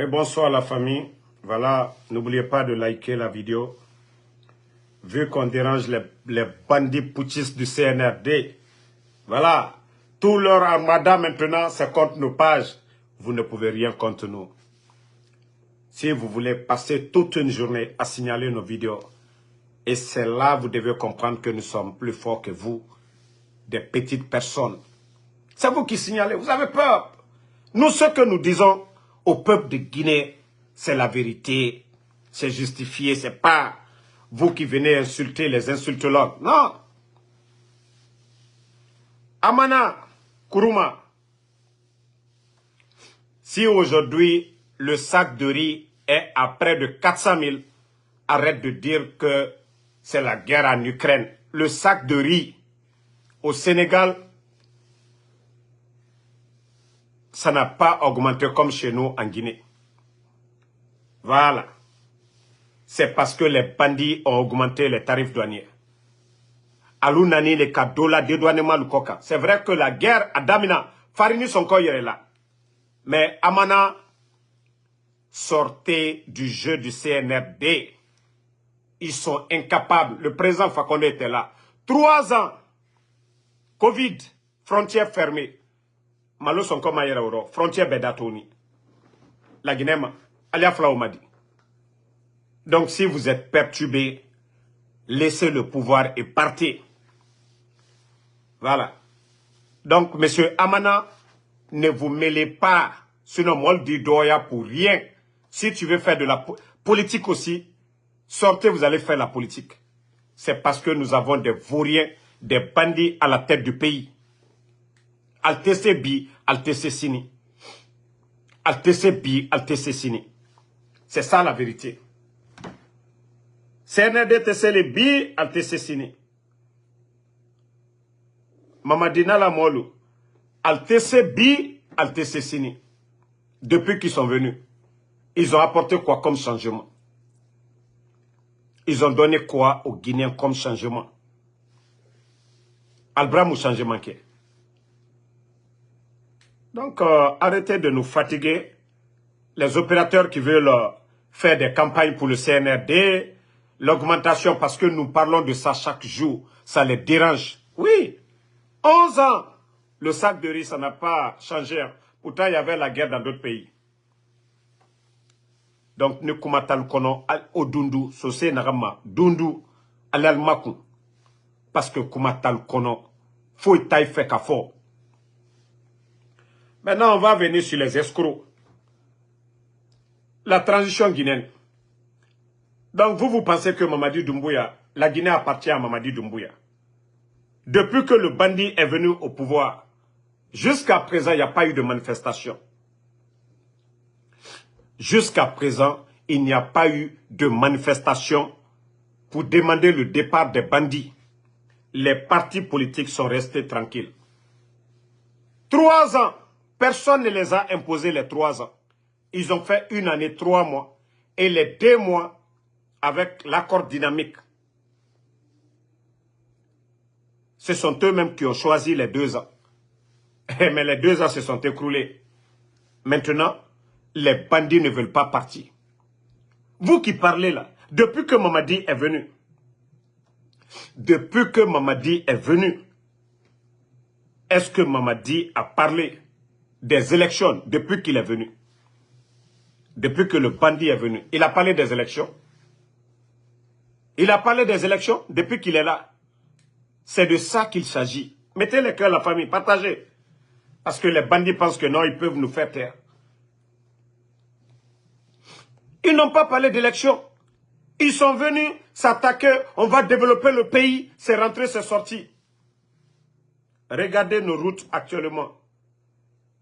Bonsoir la famille. Voilà, n'oubliez pas de liker la vidéo. Vu qu'on dérange les bandits putschistes du CNRD, voilà, tout leur armada maintenant, c'est contre nos pages. Vous ne pouvez rien contre nous. Si vous voulez passer toute une journée à signaler nos vidéos, et c'est là vous devez comprendre que nous sommes plus forts que vous, des petites personnes. C'est vous qui signalez, vous avez peur. Nous, ce que nous disons au peuple de Guinée, c'est la vérité, c'est justifié, c'est pas vous qui venez insulter les insultologues. Non. Amana, Kourouma, si aujourd'hui le sac de riz est à près de 400 000, arrête de dire que c'est la guerre en Ukraine. Le sac de riz au Sénégal, ça n'a pas augmenté comme chez nous en Guinée. Voilà. C'est parce que les bandits ont augmenté les tarifs douaniers. Alou nani les cadeaux là, dédouanement le coca. C'est vrai que la guerre à Damina, Farini son corps est là. Mais Amana, sortez du jeu du CNRD. Ils sont incapables. Le président Fakonde était là. 3 ans. Covid, frontières fermées. Malo son corps maïra oro, frontières bedatoni. La Guinée, Alia Flaoumadi. Donc si vous êtes perturbé, laissez le pouvoir et partez. Voilà. Donc, monsieur Amana, ne vous mêlez pas. Sinon, moi, je dis doya pour rien. Si tu veux faire de la politique aussi, sortez, vous allez faire la politique. C'est parce que nous avons des vauriens, des bandits à la tête du pays. Altesse bi, altesse sini. Altesse bi, altesse sini. C'est ça la vérité. CNRD tesele bi, altesse sini. Mamadina la molu. Altesse bi, altesse sini. Depuis qu'ils sont venus, ils ont apporté quoi comme changement? Ils ont donné quoi aux Guinéens comme changement? Albram ou changement qui? Donc, arrêtez de nous fatiguer. Les opérateurs qui veulent faire des campagnes pour le CNRD, l'augmentation, parce que nous parlons de ça chaque jour, ça les dérange. Oui, 11 ans, le sac de riz, ça n'a pas changé. Pourtant, il y avait la guerre dans d'autres pays. Donc, nous kumatal kono au dundu, sosé narama, dundu, alal makou. Parce que kumatal kono, faut y taille fait kafo. Maintenant, on va venir sur les escrocs. La transition guinéenne. Donc, vous pensez que Mamadi Doumbouya, la Guinée appartient à Mamadi Doumbouya. Depuis que le bandit est venu au pouvoir, jusqu'à présent, il n'y a pas eu de manifestation. Jusqu'à présent, il n'y a pas eu de manifestation pour demander le départ des bandits. Les partis politiques sont restés tranquilles. 3 ans, personne ne les a imposés les 3 ans. Ils ont fait 1 année, 3 mois. Et les 2 mois, avec l'accord dynamique, ce sont eux-mêmes qui ont choisi les 2 ans. Mais les 2 ans se sont écroulés. Maintenant, les bandits ne veulent pas partir. Vous qui parlez là, depuis que Mamadi est venu, est-ce que Mamadi a parlé des élections depuis qu'il est venu? Depuis que le bandit est venu, il a parlé des élections. Il a parlé des élections depuis qu'il est là. C'est de ça qu'il s'agit. Mettez les cœurs à la famille, partagez. Parce que les bandits pensent que non, ils peuvent nous faire taire. Ils n'ont pas parlé d'élections. Ils sont venus s'attaquer, on va développer le pays, c'est rentré, c'est sorti. Regardez nos routes actuellement.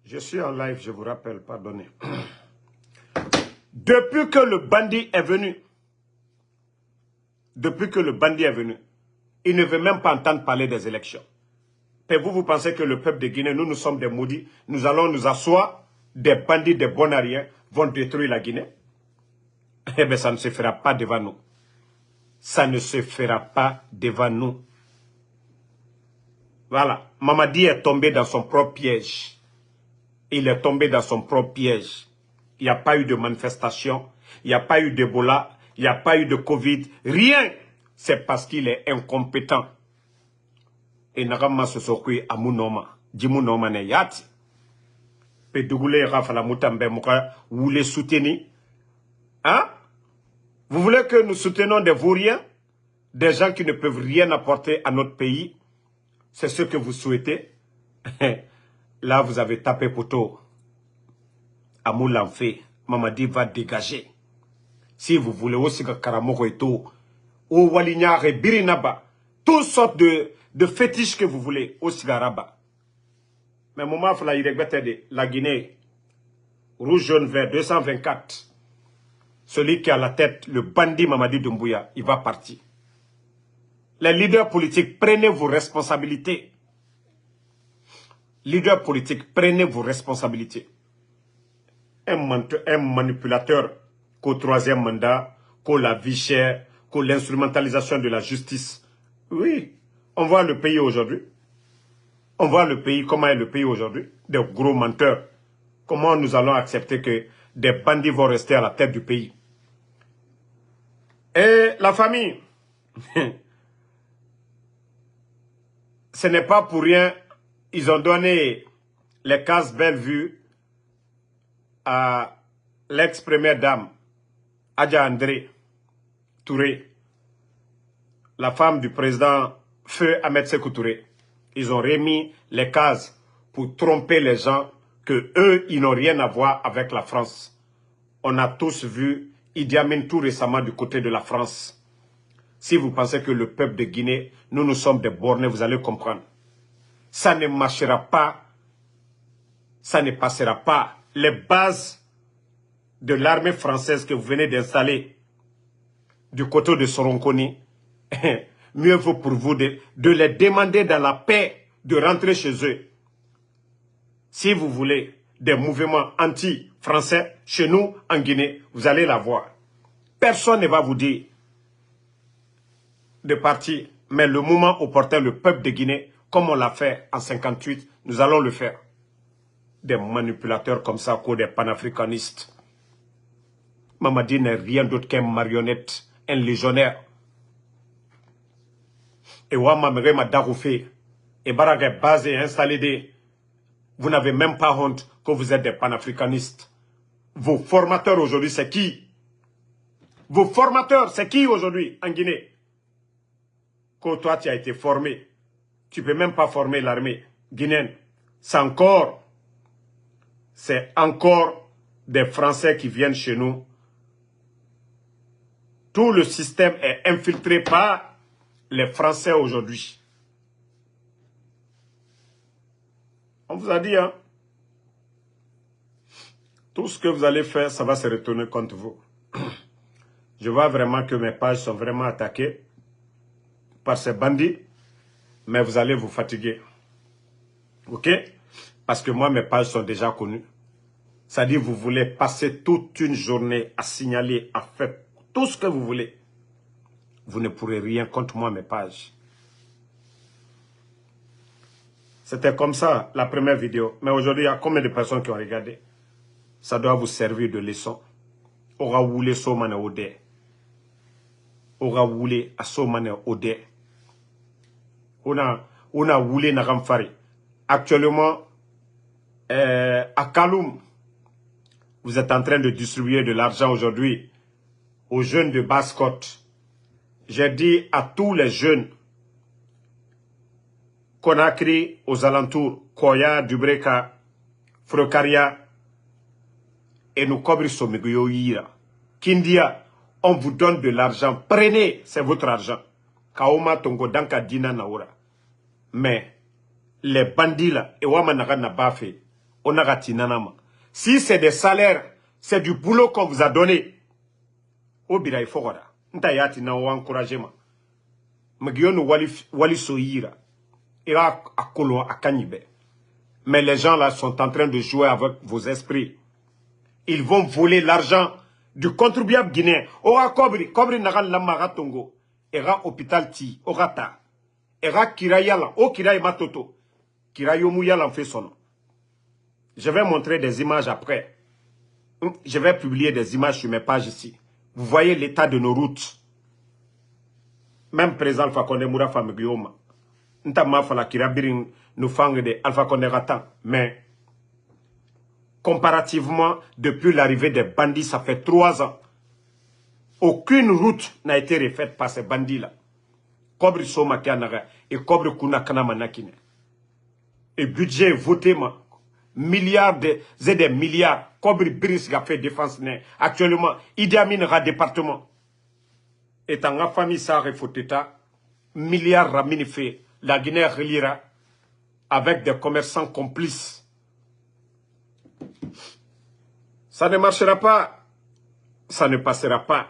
Je suis en live, je vous rappelle, pardonnez. Depuis que le bandit est venu, il ne veut même pas entendre parler des élections. Et vous pensez que le peuple de Guinée, nous sommes des maudits, nous allons nous asseoir, des bandits, des bonariens vont détruire la Guinée? Eh bien, ça ne se fera pas devant nous. Ça ne se fera pas devant nous. Voilà. Mamadi est tombé dans son propre piège. Il est tombé dans son propre piège. Il n'y a pas eu de manifestation, il n'y a pas eu d'Ebola, il n'y a pas eu de Covid, rien. C'est parce qu'il est incompétent. Et Nagama Sosokui Amunoma, Jimunoma ne yati. Pédougule Rafala Moutambe Mouka, vous les soutenez? Hein? Vous voulez que nous soutenions des vauriens? Des gens qui ne peuvent rien apporter à notre pays? C'est ce que vous souhaitez? Là, vous avez tapé poteau. Amou l'enfait. Mamadi va dégager. Si vous voulez aussi que Karamoko et tout, ou Walignare, Birinaba, toutes sortes de fétiches que vous voulez, au Sigaraba. Mais moment, il de la Guinée, rouge, jaune, vert, 224. Celui qui a la tête, le bandit Mamadi Doumbouya, il va partir. Les leaders politiques, prenez vos responsabilités. Leaders politiques, prenez vos responsabilités. Un manipulateur qu'au troisième mandat, qu'au la vie chère, qu'au l'instrumentalisation de la justice. Oui, on voit le pays aujourd'hui. On voit le pays, comment est le pays aujourd'hui. Des gros menteurs. Comment nous allons accepter que des bandits vont rester à la tête du pays? Et la famille, ce n'est pas pour rien, ils ont donné les cases Bellevue à l'ex-première dame, Adja André Touré, la femme du président Feu Ahmed Sékou Touré. Ils ont remis les cases pour tromper les gens que eux, ils n'ont rien à voir avec la France. On a tous vu Idi Amin tout récemment du côté de la France. Si vous pensez que le peuple de Guinée, nous sommes des bornés, vous allez comprendre. Ça ne marchera pas, ça ne passera pas. Les bases de l'armée française que vous venez d'installer du côté de Soronkoni, mieux vaut pour vous de les demander dans la paix de rentrer chez eux. Si vous voulez des mouvements anti-français chez nous en Guinée, vous allez la voir. Personne ne va vous dire de partir. Mais le moment opportun, le peuple de Guinée, comme on l'a fait en 58, nous allons le faire. Des manipulateurs comme ça, des panafricanistes. Mamadi n'est rien d'autre qu'un marionnette, un légionnaire. Et Ouamamere m'a daroufé. Et Baraka est basé et installé des... Vous n'avez même pas honte que vous êtes des panafricanistes. Vos formateurs aujourd'hui, c'est qui? Vos formateurs, c'est qui aujourd'hui en Guinée? Quand toi, tu as été formé, tu ne peux même pas former l'armée guinéenne. C'est encore des Français qui viennent chez nous. Tout le système est infiltré par les Français aujourd'hui. On vous a dit, hein, tout ce que vous allez faire, ça va se retourner contre vous. Je vois vraiment que mes pages sont vraiment attaquées par ces bandits, mais vous allez vous fatiguer. Ok? Parce que moi, mes pages sont déjà connues. C'est-à-dire, vous voulez passer toute une journée à signaler, à faire tout ce que vous voulez. Vous ne pourrez rien contre moi, mes pages. C'était comme ça, la première vidéo. Mais aujourd'hui, il y a combien de personnes qui ont regardé? Ça doit vous servir de leçon. Aura voulu somane ode. Aura voulu à somane ode. On a voulu Nagamfari. Actuellement, à Kaloum, vous êtes en train de distribuer de l'argent aujourd'hui aux jeunes de Basse-Côte. J'ai dit à tous les jeunes, Conakry, aux alentours, Koya, Dubreka, Frokaria, et nous Kobrisomegoyoira. Kindia, on vous donne de l'argent. Prenez, c'est votre argent. Kaoma Tongo Danka Dina Naura. Mais, les bandits là, et Wamanaga Nabafe, Onagati Nanama. Si c'est des salaires, c'est du boulot qu'on vous a donné. Obira il faut Ntayati na encouragement. Magionu wali soira. Ira akolo akanibe. Mais les gens là sont en train de jouer avec vos esprits. Ils vont voler l'argent du contribuable guinéen. Ora Kobri nagan lamaga tongo. Ira hôpital ti, orata. Ira kirayala, o kiray matoto. Kirayomu yalan fait son nom. Je vais montrer des images après. Je vais publier des images sur mes pages ici. Vous voyez l'état de nos routes. Même président Alpha Condé Moura Famiguioma. Ntama fala kirabirin nous fang de Alpha Condé Ratan. Mais, comparativement, depuis l'arrivée des bandits, ça fait 3 ans. Aucune route n'a été refaite par ces bandits-là. Kobre Soma Kianaga et Kobre Kunakana Manakine. Et budget voté, milliards et des milliards. Kobre Brice a fait défense. Actuellement, Idi Amin a département. Et dans la famille Sarre Foteta, milliards Ramini fait. La Guinée reliera avec des commerçants complices. Ça ne marchera pas. Ça ne passera pas.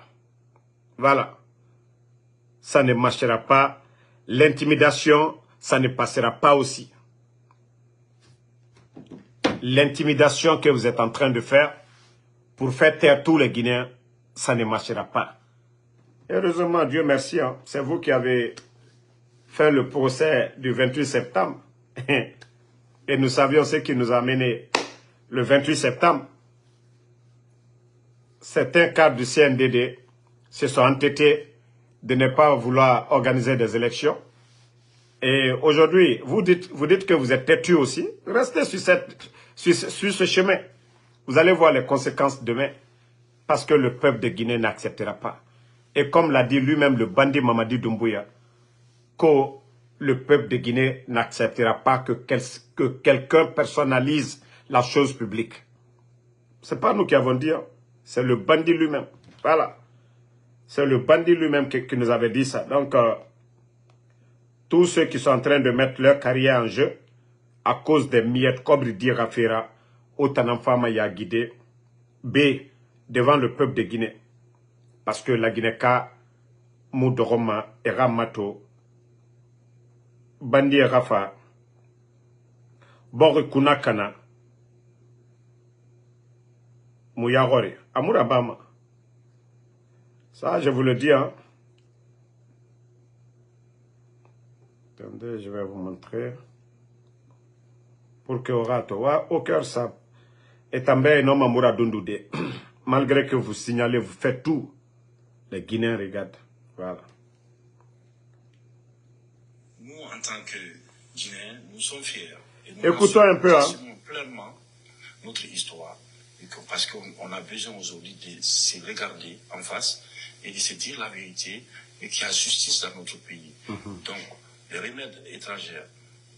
Voilà. Ça ne marchera pas. L'intimidation, ça ne passera pas aussi. L'intimidation que vous êtes en train de faire pour faire taire tous les Guinéens, ça ne marchera pas. Heureusement, Dieu merci, hein, c'est vous qui avez fait le procès du 28 septembre. Et nous savions ce qui nous a amené le 28 septembre. Certains cadres du CNDD se sont entêtés de ne pas vouloir organiser des élections. Et aujourd'hui, vous dites que vous êtes têtu aussi. Restez sur ce chemin. Vous allez voir les conséquences demain. Parce que le peuple de Guinée n'acceptera pas. Et comme l'a dit lui-même le bandit Mamadi Doumbouya, que le peuple de Guinée n'acceptera pas que quelqu'un personnalise la chose publique. Ce n'est pas nous qui avons dit, hein. C'est le bandit lui-même. Voilà. C'est le bandit lui-même qui nous avait dit ça. Donc, tous ceux qui sont en train de mettre leur carrière en jeu, à cause des miettes, comme dit Rafera, Otanamfama y a guidé, B, devant le peuple de Guinée. Parce que la Guinée-Ka, Moudoroma et Ramato, Bandi et Rafa, Bori Kunakana, Mouyagore, Amourabama. Ça, je vous le dis, hein. Attendez, je vais vous montrer. Pour que au cœur, ça. Et també non Mamoura Dundoudé. Malgré que vous signalez, vous faites tout. Les Guinéens regardent. Voilà. Nous, en tant que Guinéens, nous sommes fiers. Écoutons un peu, hein. Pleinement notre histoire. Parce qu'on a besoin aujourd'hui de se regarder en face et de se dire la vérité et qu'il y a justice dans notre pays. Donc, les remèdes étrangers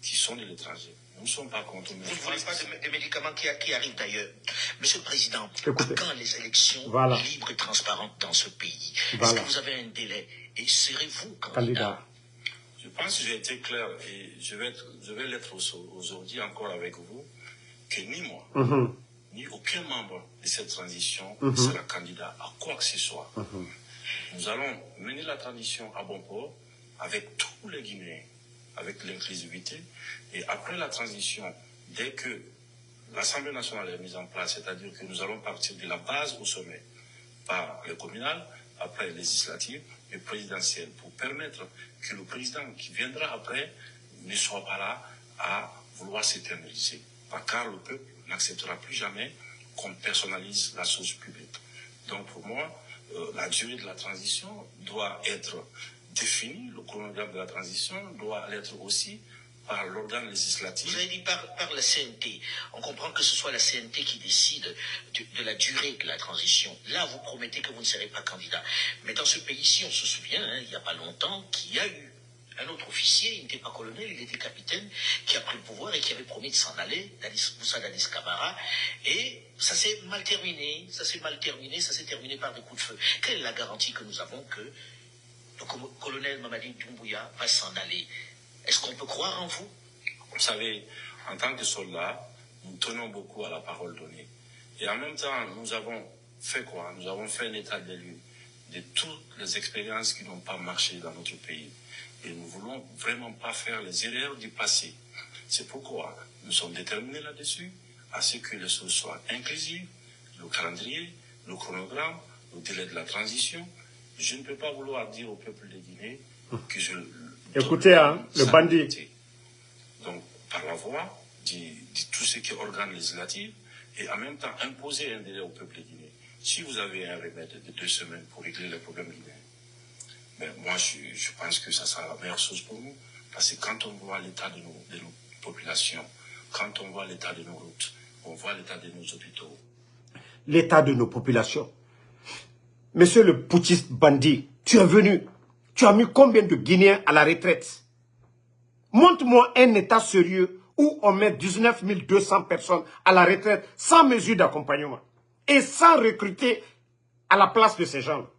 qui sont de l'étranger, nous ne sommes pas contre. Vous ne voulez pas de médicaments qui arrivent d'ailleurs. Monsieur le Président, écoutez, à quand les élections libres et transparentes dans ce pays? Est-ce que vous avez un délai? Et serez-vous candidat? Je pense que j'ai été clair et je vais l'être aujourd'hui encore avec vous, que ni moi, ni aucun membre de cette transition ne sera candidat à quoi que ce soit. Nous allons mener la transition à bon port avec tous les Guinéens, avec l'inclusivité. Et après la transition, dès que l'Assemblée nationale est mise en place, c'est-à-dire que nous allons partir de la base au sommet, par le communal, après les législatives et présidentielles, pour permettre que le président qui viendra après ne soit pas là à vouloir s'éterniser. Car le peuple n'acceptera plus jamais qu'on personnalise la chose publique. Donc pour moi, la durée de la transition doit être définie, le chronogramme de la transition doit l'être aussi par l'organe législatif. Vous avez dit par la CNT. On comprend que ce soit la CNT qui décide de la durée de la transition. Là, vous promettez que vous ne serez pas candidat. Mais dans ce pays-ci, on se souvient, hein, il n'y a pas longtemps, qu'il y a eu un autre officier, il n'était pas colonel, il était capitaine, qui a pris le pouvoir et qui avait promis de s'en aller, Moussa Dadis Camara, et ça s'est mal terminé, ça s'est terminé par des coups de feu. Quelle est la garantie que nous avons que le colonel Mamadi Doumbouya va s'en aller? Est-ce qu'on peut croire en vous? Vous savez, en tant que soldats, nous tenons beaucoup à la parole donnée. Et en même temps, nous avons fait quoi? Nous avons fait un état des lieux de toutes les expériences qui n'ont pas marché dans notre pays. Et nous ne voulons vraiment pas faire les erreurs du passé. C'est pourquoi nous sommes déterminés là-dessus, à ce que les choses soient inclusives, le calendrier, le chronogramme, le délai de la transition. Je ne peux pas vouloir dire au peuple de Guinée que je... Écoutez, hein, le bandit. Donc, par la voie de tout ce qui est organe législatif et en même temps imposer un délai au peuple guinéen. Si vous avez un remède de 2 semaines pour régler les problèmes guinéens, ben moi je pense que ça sera la meilleure chose pour nous. Parce que quand on voit l'état de nos populations, quand on voit l'état de nos routes, on voit l'état de nos hôpitaux. L'état de nos populations. Monsieur le putschiste bandit, tu es venu. Tu as mis combien de Guinéens à la retraite? Montre-moi un état sérieux où on met 19 200 personnes à la retraite sans mesure d'accompagnement et sans recruter à la place de ces gens.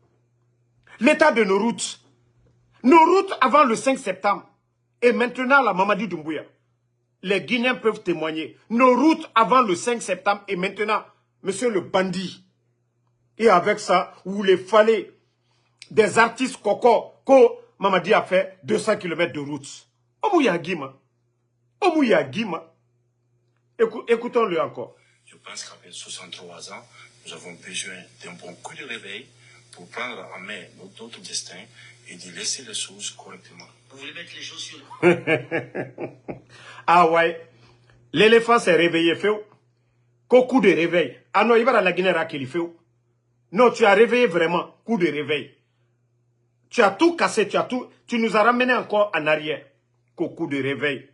L'état de nos routes. Nos routes avant le 5 septembre et maintenant la Mamadi Doumbouya. Les Guinéens peuvent témoigner. Nos routes avant le 5 septembre et maintenant, monsieur le bandit. Et avec ça, vous voulez fallait des artistes coco que Mamadi a fait 200 km de route. Omouya Guima. Omouya Guima. Écoutons-le encore. Je pense qu'après 63 ans, nous avons besoin d'un bon coup de réveil pour prendre en main notre destin et de laisser les choses correctement. Vous voulez mettre les choses sur le... Ah ouais. L'éléphant s'est réveillé, fait. Qu'au coup de réveil. Ah non, il va à la Guinée qu'il fait. Non, tu as réveillé vraiment. Coup de réveil. Tu as tout cassé, tu nous as ramené encore en arrière. Qu'au coup de réveil.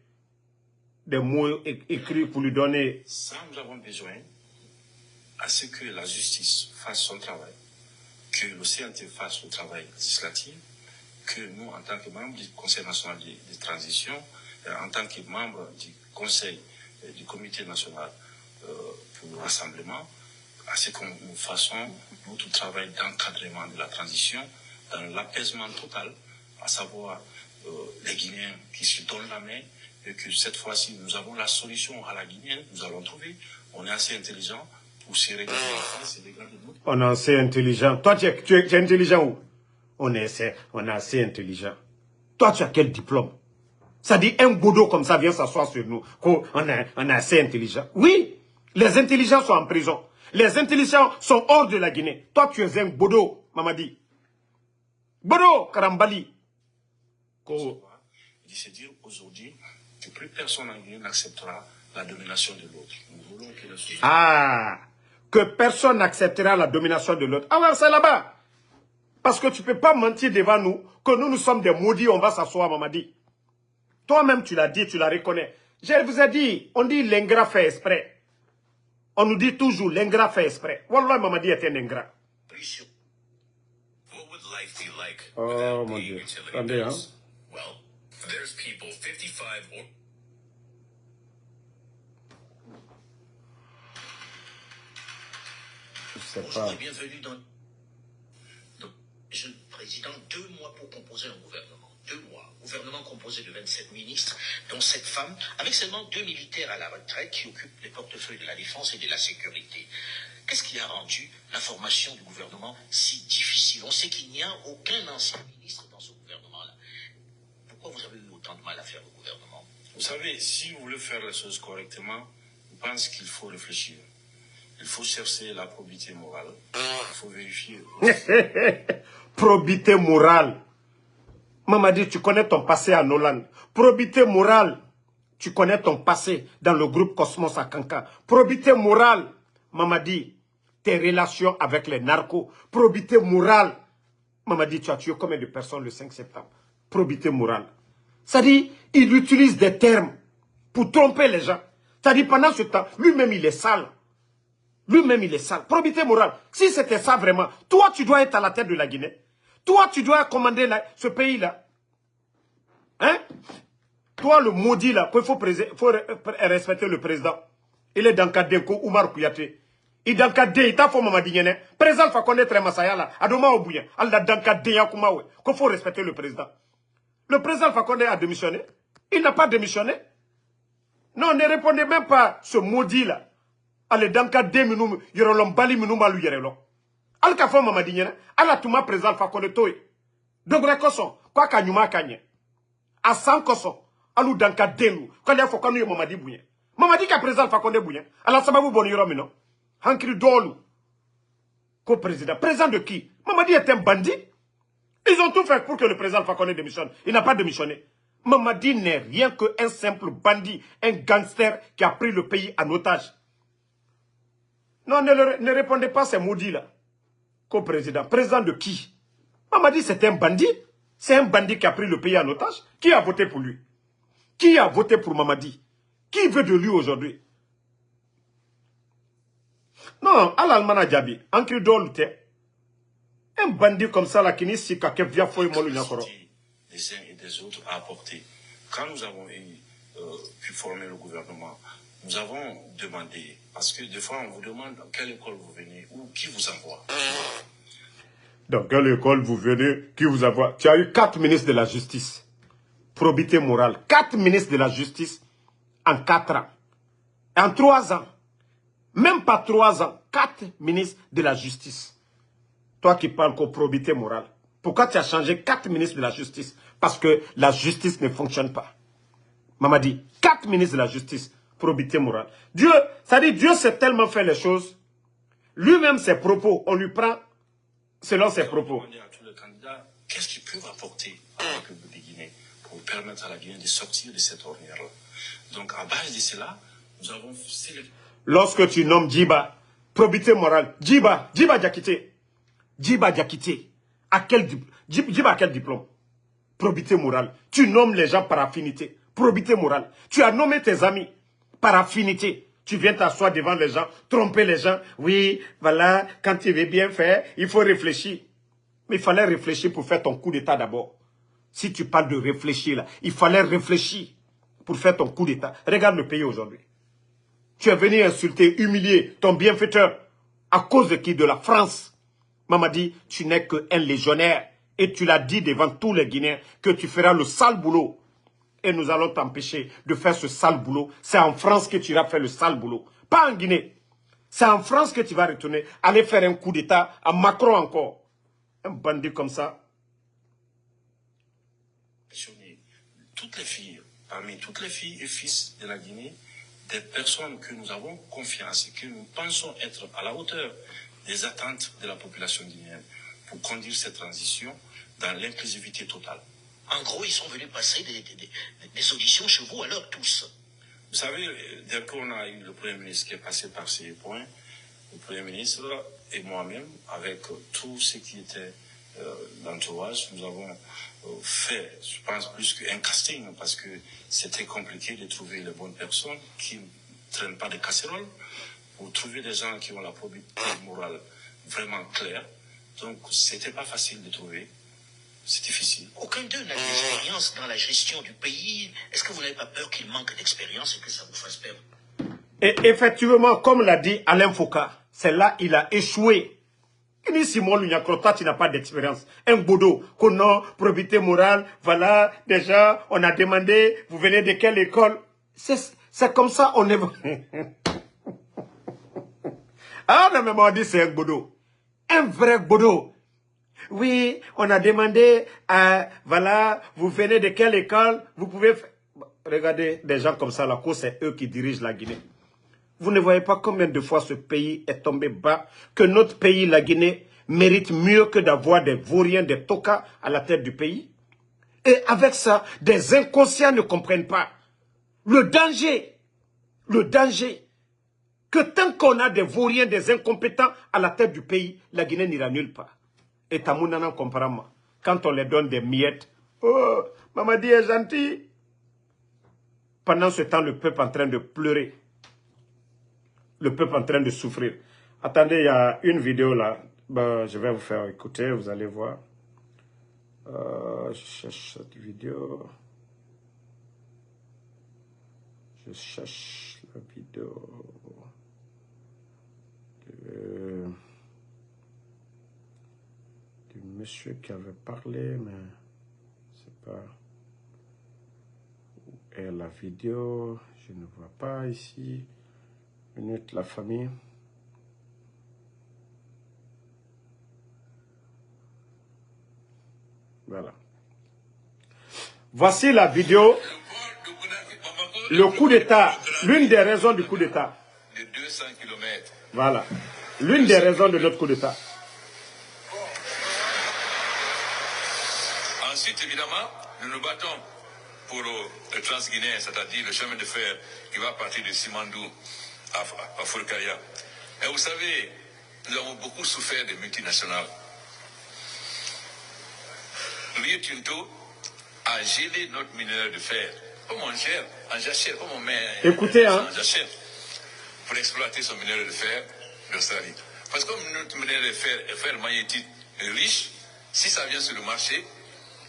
Des mots écrits pour lui donner. Ça, nous avons besoin à ce que la justice fasse son travail, que le CNT fasse le travail législatif, que nous, en tant que membres du Conseil national de transition, en tant que membres du Conseil du Comité national pour le rassemblement, à ce que nous fassions notre travail d'encadrement de la transition dans l'apaisement total, à savoir les Guinéens qui se donnent la main, et que cette fois-ci, nous avons la solution à la Guinéenne, nous allons trouver. On est assez intelligent pour se régler de nous. On est assez intelligent. Toi, tu es intelligent où? On est assez intelligent. Toi, tu as quel diplôme? Ça dit, un goudot comme ça vient s'asseoir sur nous. On est assez intelligent. Oui, les intelligents sont en prison. Les intelligents sont hors de la Guinée. Toi, tu es un goudot, Mamadi. Bodo, Karambali. Il se dire aujourd'hui que plus personne en Guinée n'acceptera la domination de l'autre. Nous voulons que que personne n'acceptera la domination de l'autre. Ah ouais, c'est là-bas. Parce que tu ne peux pas mentir devant nous que nous sommes des maudits, on va s'asseoir, Mamadi. Toi-même, tu l'as dit, tu la reconnais. Je vous ai dit, on dit l'ingrat fait exprès. On nous dit toujours l'ingrat fait exprès. Wallah, Mamadi est un ingrat. Oh mon Dieu. Attendez, hein. There's people 55 or... Je sais Bonjour pas. et bienvenue dans... Donc, Monsieur le Président, 2 mois pour composer un gouvernement. 2 mois. Gouvernement composé de 27 ministres, dont 7 femmes, avec seulement 2 militaires à la retraite qui occupent les portefeuilles de la défense et de la sécurité. Qu'est-ce qui a rendu la formation du gouvernement si difficile? On sait qu'il n'y a aucun ancien ministre dans ce gouvernement-là. Pourquoi vous avez eu autant de mal à faire le gouvernement? Vous savez, si vous voulez faire les choses correctement, je pense qu'il faut réfléchir. Il faut chercher la probité morale. Il faut vérifier. Probité morale. Mamadi, tu connais ton passé en Hollande. Probité morale. Tu connais ton passé dans le groupe Cosmos à Kanka. Probité morale. Mamadi, tes relations avec les narcos. Probité morale. Mamadi, tu as tué combien de personnes le 5 septembre? Probité morale. C'est-à-dire, il utilise des termes pour tromper les gens. C'est-à-dire, pendant ce temps, lui-même, il est sale. Lui-même, il est sale. Probité morale. Si c'était ça vraiment, toi, tu dois être à la tête de la Guinée. Toi, tu dois commander ce pays-là. Hein? Toi, le maudit, là, qu'il faut respecter le président. Il est dans le cadre de Oumar Kouyaté. Il est dans le cadre de l'État, il faut Mamadi Nyene. Président, il faut connaître Masaya, là. Adoma Obouya. Il est dans le cadre de Yakoumawe. Qu'il faut respecter le président. Le président Fakonde a démissionné. Il n'a pas démissionné. Non, ne répondez même pas à ce maudit-là. Allez, dans le cadre de Minoum, Yorolom Bali Minoum Alou Yerelo. Al-Kafo Mamadi Nyene. Al-Atouma président Fakonde Toy. Dogre Koson. Quoi Kanyuma Kanye. À 100 Koson. Alou dans le cadre de nous. Quand il y a Fokanu et Mamadi Bouye. Mamadi qui a président Fakonde Bouye. Allah Sababou Boni Yoromino. Hankri Dolou. Co-président. Président de qui? Mamadi est un bandit. Ils ont tout fait pour que le président Fakonde démissionne. Il n'a pas démissionné. Mamadi n'est rien qu'un simple bandit, un gangster qui a pris le pays en otage. Non, ne répondez pas à ces maudits-là. Co-président. Président de qui? Mamadi, c'est un bandit. C'est un bandit qui a pris le pays en otage. Qui a voté pour lui? Qui a voté pour Mamadi? Qui veut de lui aujourd'hui? Non, Al-Almana Djabi, Ankri Dolute, un bandit comme ça, là, qui n'est si qu'à via foy molu nyakoro. Les uns et des autres à apporter. Quand nous avons pu former le gouvernement, nous avons demandé, parce que des fois on vous demande dans quelle école vous venez ou qui vous envoie. Dans quelle école vous venez, qui vous envoie? Tu as eu 4 ministres de la justice. Probité morale. 4 ministres de la justice en 4 ans. En 3 ans. Même pas 3 ans. 4 ministres de la justice. Toi qui parles qu'aux probité morale. Pourquoi tu as changé 4 ministres de la justice? Parce que la justice ne fonctionne pas. Mamadi, 4 ministres de la justice. Probité morale. Dieu, ça dit Dieu sait tellement faire les choses. Lui-même, ses propos, on lui prend selon ses propos. On va demander à tous les candidats qu'est-ce qu'ils peuvent apporter à la République de Guinée pour permettre à la Guinée de sortir de cette ornière-là. Donc, à base de cela, nous avons sélectionné. Lorsque tu nommes Djiba, probité morale, Djiba Diakité. Djiba Diakité. Djiba a quel diplôme? Probité morale. Tu nommes les gens par affinité. Probité morale. Tu as nommé tes amis par affinité. Tu viens t'asseoir devant les gens, tromper les gens. Oui, voilà, quand tu veux bien faire, il faut réfléchir. Mais il fallait réfléchir pour faire ton coup d'état d'abord. Si tu parles de réfléchir là, il fallait réfléchir pour faire ton coup d'état. Regarde le pays aujourd'hui. Tu es venu insulter, humilier ton bienfaiteur. À cause de qui? De la France. Mamadi, tu n'es qu'un légionnaire. Et tu l'as dit devant tous les Guinéens que tu feras le sale boulot. Et nous allons t'empêcher de faire ce sale boulot. C'est en France que tu vas faire le sale boulot. Pas en Guinée. C'est en France que tu vas retourner, aller faire un coup d'état à Macron encore. Un bandit comme ça. Toutes les filles, parmi toutes les filles et fils de la Guinée, des personnes que nous avons confiance et que nous pensons être à la hauteur des attentes de la population guinéenne pour conduire cette transition dans l'inclusivité totale. En gros, ils sont venus passer des auditions chez vous, alors tous. Vous savez, dès qu'on a eu le Premier ministre qui est passé par ces points, le Premier ministre et moi-même, avec tout ce qui était l'entourage, nous avons fait, je pense, plus qu'un casting, parce que c'était compliqué de trouver les bonnes personnes qui ne traînent pas de casseroles, pour trouver des gens qui ont la probité morale vraiment claire. Donc, c'était pas facile de trouver. C'est difficile. Aucun d'eux n'a d'expérience dans la gestion du pays. Est-ce que vous n'avez pas peur qu'il manque d'expérience et que ça vous fasse perdre? Et effectivement, comme l'a dit Alain Foucault, c'est là il a échoué. Ni Simon Lunyakota, tu n'as pas d'expérience. Un bodo, qu'on a probité morale, voilà, déjà, on a demandé, vous venez de quelle école? C'est comme ça, on est... Ah non, mais on dit c'est un bodo. Un vrai bodo. Oui, on a demandé, voilà, vous venez de quelle école? Vous pouvez... Regardez, des gens comme ça, là, c'est eux qui dirigent la Guinée. Vous ne voyez pas combien de fois ce pays est tombé bas, que notre pays, la Guinée, mérite mieux que d'avoir des vauriens, des tokas à la tête du pays? Et avec ça, des inconscients ne comprennent pas le danger, que tant qu'on a des vauriens, des incompétents à la tête du pays, la Guinée n'ira nulle part. Et Tamounana comparamment, quand on les donne des miettes, oh, Mamadi est gentil. Pendant ce temps, le peuple est en train de pleurer. Le peuple est en train de souffrir. Attendez, il y a une vidéo là. Ben, je vais vous faire écouter, vous allez voir. Je cherche cette vidéo. Je cherche la vidéo. Du monsieur qui avait parlé, mais c'est pas... Où est la vidéo? Je ne vois pas ici. Minute, la famille. Voilà. Voici la vidéo. Le coup d'État. L'une des raisons du coup d'État. De 200 km. Voilà. L'une des raisons de notre coup d'État. Ensuite, évidemment, nous nous battons pour le Transguinéen, c'est-à-dire le chemin de fer qui va partir de Simandou à Fourkaya. Et vous savez, nous avons beaucoup souffert des multinationales. Rio Tinto a gelé notre minerai de fer. Comme on gère, en jachère, comme on met Écoutez, en jachère, pour exploiter son minerai de fer d'Australie. Parce que comme notre minerai de fer magnétique est riche, si ça vient sur le marché,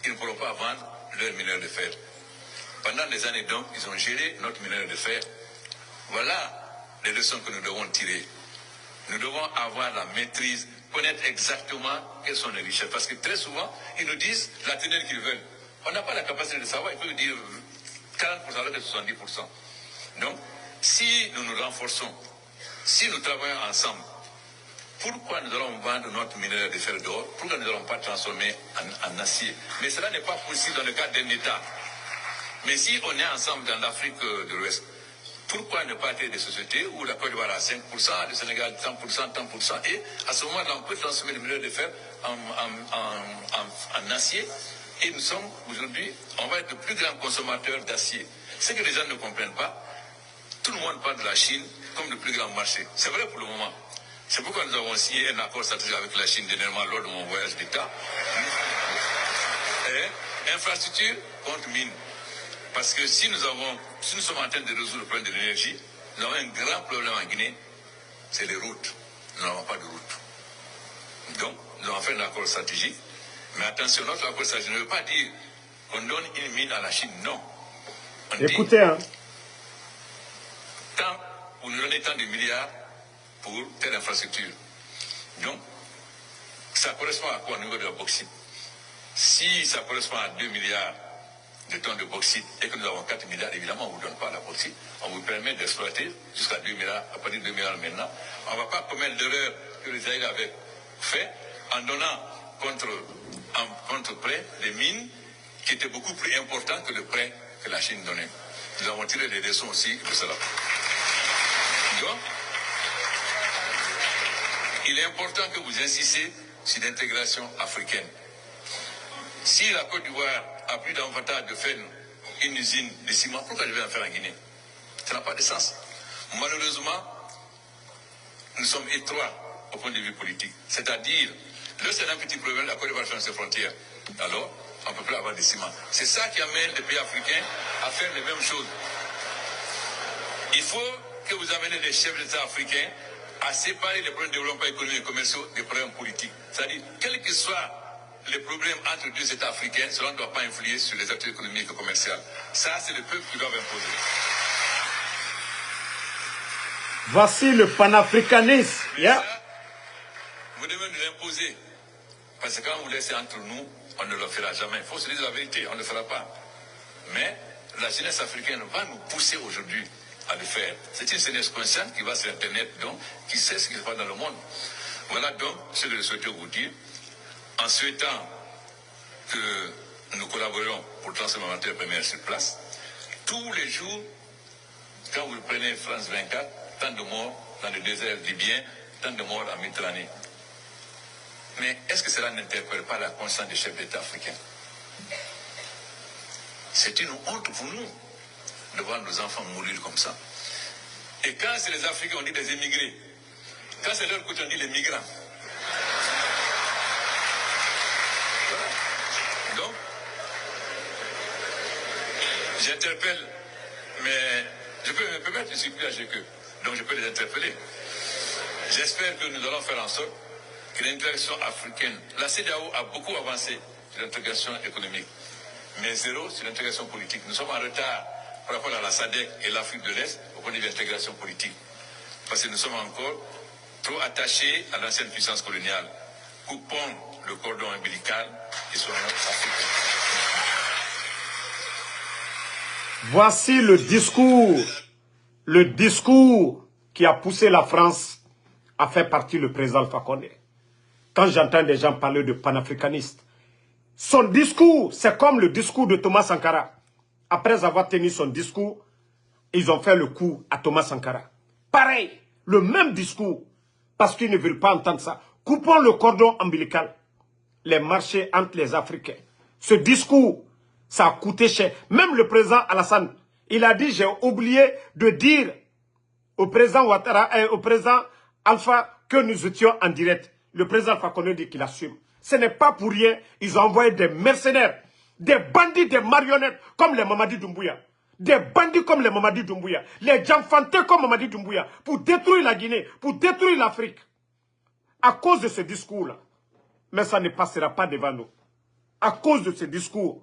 ils ne pourront pas vendre leur minerai de fer. Pendant des années donc, ils ont gelé notre minerai de fer. Voilà les leçons que nous devons tirer. Nous devons avoir la maîtrise, connaître exactement quelles sont les richesses. Parce que très souvent, ils nous disent la teneur qu'ils veulent. On n'a pas la capacité de savoir, ils peuvent dire 40% alors que 70%. Donc, si nous nous renforçons, si nous travaillons ensemble, pourquoi nous allons vendre notre minerai de fer d'or? Pourquoi nous n'allons pas transformer en acier? Mais cela n'est pas possible dans le cadre d'un État. Mais si on est ensemble dans l'Afrique de l'Ouest, pourquoi ne pas créer des sociétés où la Côte d'Ivoire a 5%, le Sénégal 100%, 100%, et à ce moment-là, on peut transformer le minerai de fer en acier, et nous sommes aujourd'hui, on va être le plus grand consommateur d'acier. Ce que les gens ne comprennent pas, tout le monde parle de la Chine comme le plus grand marché. C'est vrai pour le moment. C'est pourquoi nous avons signé un accord stratégique avec la Chine dernièrement lors de mon voyage d'État. Infrastructure contre mine. Parce que si nous sommes en train de résoudre le problème de l'énergie, nous avons un grand problème en Guinée, c'est les routes. Nous n'avons pas de route. Donc, nous avons fait un accord stratégique. Mais attention, notre accord stratégique ne veut pas dire qu'on donne une mine à la Chine. Non. On Écoutez, dit, tant, vous nous donnez tant de milliards pour telle infrastructure. Donc, ça correspond à quoi au niveau de la bauxite? Si ça correspond à 2 milliards de tonnes de bauxite et que nous avons 4 milliards, évidemment, on ne vous donne pas la bauxite. On vous permet d'exploiter jusqu'à 2 milliards, à partir de 2 milliards maintenant. On ne va pas commettre l'erreur que les Israéliens avaient fait en donnant contre prêt des mines qui étaient beaucoup plus importants que le prêt que la Chine donnait. Nous avons tiré les leçons aussi de cela. Donc, il est important que vous insistiez sur l'intégration africaine. Si la Côte d'Ivoire a plus d'avantage de faire une usine de ciment, pourquoi je vais en faire en Guinée? Ça n'a pas de sens. Malheureusement, nous sommes étroits au point de vue politique. C'est-à-dire, lorsqu'il y a un petit problème, la Côte d'Ivoire ferme ses frontières. Alors, on ne peut plus avoir de ciment. C'est ça qui amène les pays africains à faire les mêmes choses. Il faut que vous amenez les chefs d'État africains à séparer les problèmes de développement économique et commerciaux des problèmes politiques. C'est-à-dire, quels que soient les problèmes entre deux États africains, cela ne doit pas influer sur les activités économiques et commerciales. Ça, c'est le peuple qui doit imposer. Voici le panafricanisme. Yeah. Ça, vous devez nous l'imposer. Parce que quand vous laissez entre nous, on ne le fera jamais. Il faut se dire la vérité, on ne le fera pas. Mais la jeunesse africaine va nous pousser aujourd'hui à le faire. C'est une jeunesse consciente qui va sur Internet, donc, qui sait ce qui se passe dans le monde. Voilà donc ce que je souhaitais vous dire. En souhaitant que nous collaborons pour le transfert de matières premières sur place, tous les jours, quand vous prenez France 24, tant de morts dans le désert libyen, tant de morts en Méditerranée. Mais est-ce que cela n'interpelle pas la conscience des chefs d'État africains? C'est une honte pour nous de voir nos enfants mourir comme ça. Et quand c'est les Africains, on dit des émigrés. Quand c'est leur côté, on dit les migrants. Donc, j'interpelle, mais je peux me permettre, je suis plus âgé qu'eux, donc je peux les interpeller. J'espère que nous allons faire en sorte que l'intégration africaine, la CEDEAO a beaucoup avancé sur l'intégration économique, mais zéro sur l'intégration politique. Nous sommes en retard par rapport à la SADC et l'Afrique de l'Est au point de vue de l'intégration politique, parce que nous sommes encore trop attachés à l'ancienne puissance coloniale. Coupons le cordon ombilical et soyons africains. Voici le discours qui a poussé la France à faire partie le président Alpha Condé. Quand j'entends des gens parler de panafricanistes, son discours, c'est comme le discours de Thomas Sankara. Après avoir tenu son discours, ils ont fait le coup à Thomas Sankara. Pareil, le même discours, parce qu'ils ne veulent pas entendre ça. Coupons le cordon ombilical, les marchés entre les Africains. Ce discours, ça a coûté cher. Même le président Alassane, il a dit, j'ai oublié de dire au président Ouattara et au président Alpha, que nous étions en direct. Le président Alpha Condé dit qu'il assume. Ce n'est pas pour rien. Ils ont envoyé des mercenaires, des bandits, des marionnettes comme les Mamadi Doumbouya. Des bandits comme les Mamadi Doumbouya. Les Djamfantés comme Mamadi Doumbouya. Pour détruire la Guinée, pour détruire l'Afrique. À cause de ce discours-là. Mais ça ne passera pas devant nous. À cause de ce discours.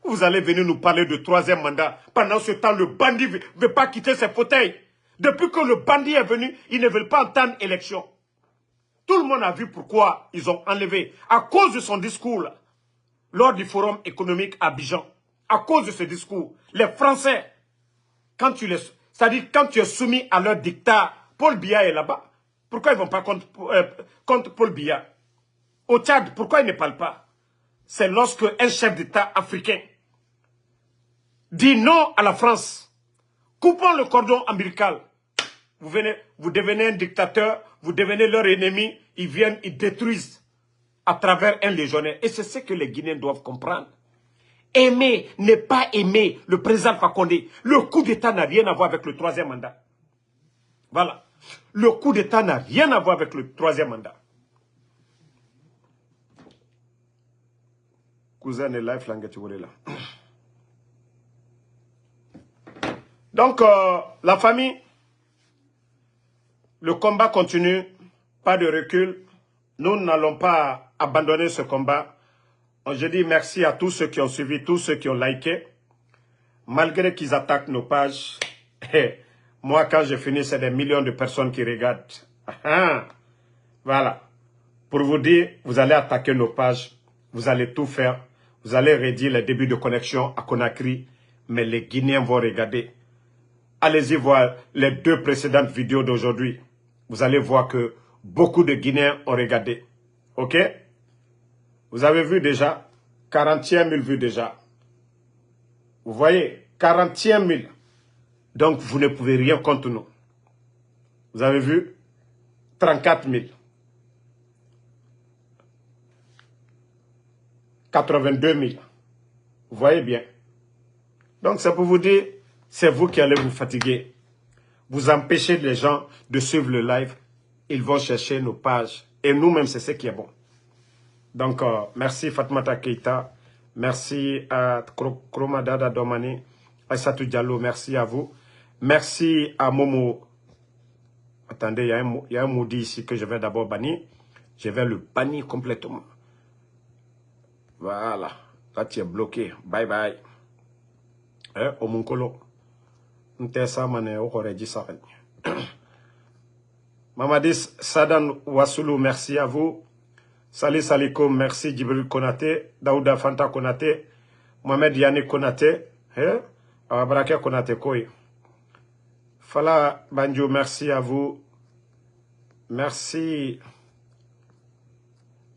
Vous allez venir nous parler de 3e mandat. Pendant ce temps, le bandit ne veut pas quitter ses fauteuils. Depuis que le bandit est venu, ils ne veulent pas entendre élection. Tout le monde a vu pourquoi ils ont enlevé. À cause de son discours, là, lors du forum économique à Abidjan. À cause de ce discours. Les Français, c'est-à-dire quand tu es soumis à leur dictat, Paul Biya est là-bas. Pourquoi ils ne vont pas contre Paul Biya? Au Tchad, pourquoi ils ne parlent pas? C'est lorsque un chef d'État africain dit non à la France. Coupons le cordon ombilical. Vous devenez un dictateur, vous devenez leur ennemi, ils viennent, ils détruisent à travers un légionnaire. Et c'est ce que les Guinéens doivent comprendre. Aimer, ne pas aimer le président Alpha Condé. Le coup d'État n'a rien à voir avec le 3e mandat. Voilà. Le coup d'État n'a rien à voir avec le 3e mandat. Cousin de life, là. Donc, la famille, le combat continue, pas de recul. Nous n'allons pas abandonner ce combat. Je dis merci à tous ceux qui ont suivi, tous ceux qui ont liké. Malgré qu'ils attaquent nos pages, moi, quand je finis, c'est des millions de personnes qui regardent. Voilà. Pour vous dire, vous allez attaquer nos pages, vous allez tout faire. Vous allez réduire les débuts de connexion à Conakry, mais les Guinéens vont regarder. Allez-y voir les 2 précédentes vidéos d'aujourd'hui. Vous allez voir que beaucoup de Guinéens ont regardé. Ok? Vous avez vu déjà 41 000 vues déjà. Vous voyez? 41 000. Donc vous ne pouvez rien contre nous. Vous avez vu? 34 000. 82 000. Vous voyez bien. Donc c'est pour vous dire, c'est vous qui allez vous fatiguer. Vous empêchez les gens de suivre le live. Ils vont chercher nos pages. Et nous-mêmes, c'est ce qui est bon. Donc, merci Fatmata Keita. Merci à Kromadada Domani. Aïssatou Diallo, merci à vous. Merci à Momo. Attendez, il y a un maudit ici que je vais d'abord bannir. Je vais le bannir complètement. Voilà. Là, tu es bloqué. Bye bye. Omunkolo. Mamadis Sadan Wassoulou, merci à vous. Salih Salikoum, merci Djibril Konaté. Daouda Fanta Konaté. Mohamed Yannick Konaté. Abraka Konaté Koy. Fala Banjo, merci à vous. Merci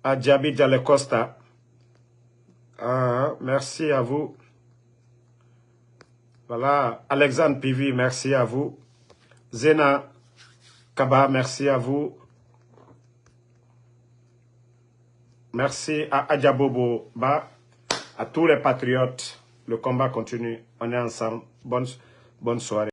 à Djabi Djale Costa. Merci à vous. Voilà, Alexandre Pivi, merci à vous. Zena Kaba, merci à vous. Merci à Adjabobo Ba, à tous les patriotes. Le combat continue. On est ensemble. Bonne soirée.